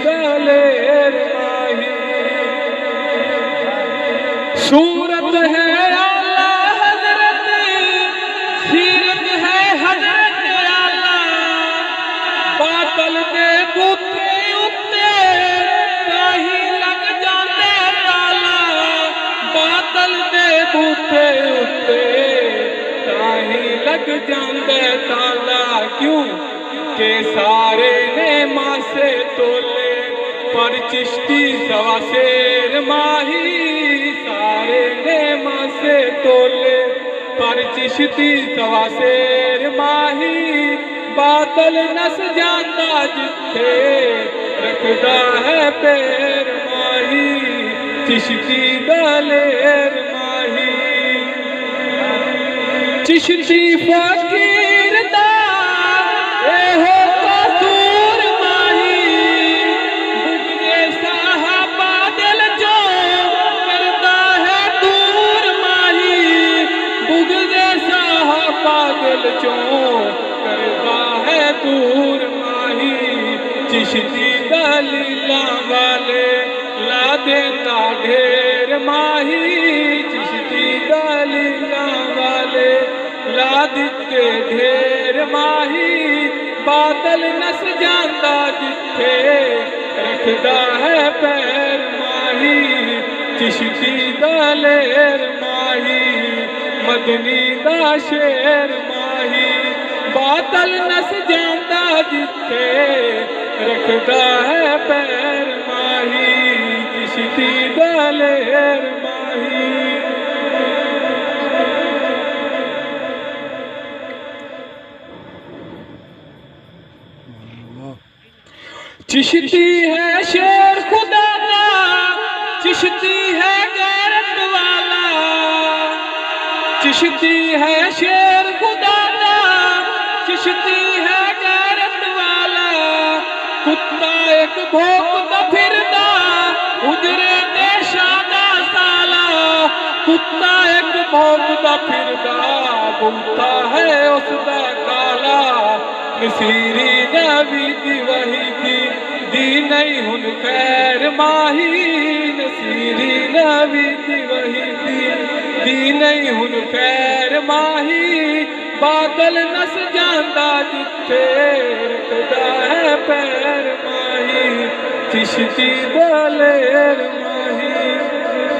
दलेर माही। सूरत है आला हजरत, सीरत है हजरत आला, बातल दे बूते उत्ते ताही लग जाते ताला, बातल दे बूते उत्ते ताही लग जाते ताला। क्यों के सारे ने मासे तोले पर चिश्ती सवा शेर माही, सारे ने मासे तोले पर चिश्ती सवा शेर माही। बादल नस जाता जिथे रखदा है पैर माही, चिश्ती दलेर माही। चिश्ती फकीर दा एहो कसूर माही, बुगले साहबा दिल जो करदा है दूर माही, बुगले साहबा दिल जो करदा है दूर माही। चिश्ती दलीला वाले ला देता ढेर माही, चिश्ती दलीला वाले ला दिते ढेर माही। बादल नस जाता जिथे रखदा है पैर माही, चिश्ती दलेर माही, मदनी दा शेर माही। बादल नस जाता जिथे रखदा है पैर माही, चिश्ती दलेर माही। चिश्ती है शेर खुदा का, चिश्ती है गैरत वाला, चिश्ती है शेर खुदा का, चिश्ती है गैरत वाला। कुत्ता एक भौंकदा फिरदा उजरे देशा दा साला, कुत्ता एक भौंकदा फिरदा बुलता है उसदा काला। नसीरी नबी दी वही दी नहीं हुन खैर माही, नसीरी नबी दी वही दी नहीं हुन खैर माही। बादल नस जाता जिथे रखदा है पैर माही, चिश्ती दलेर माही।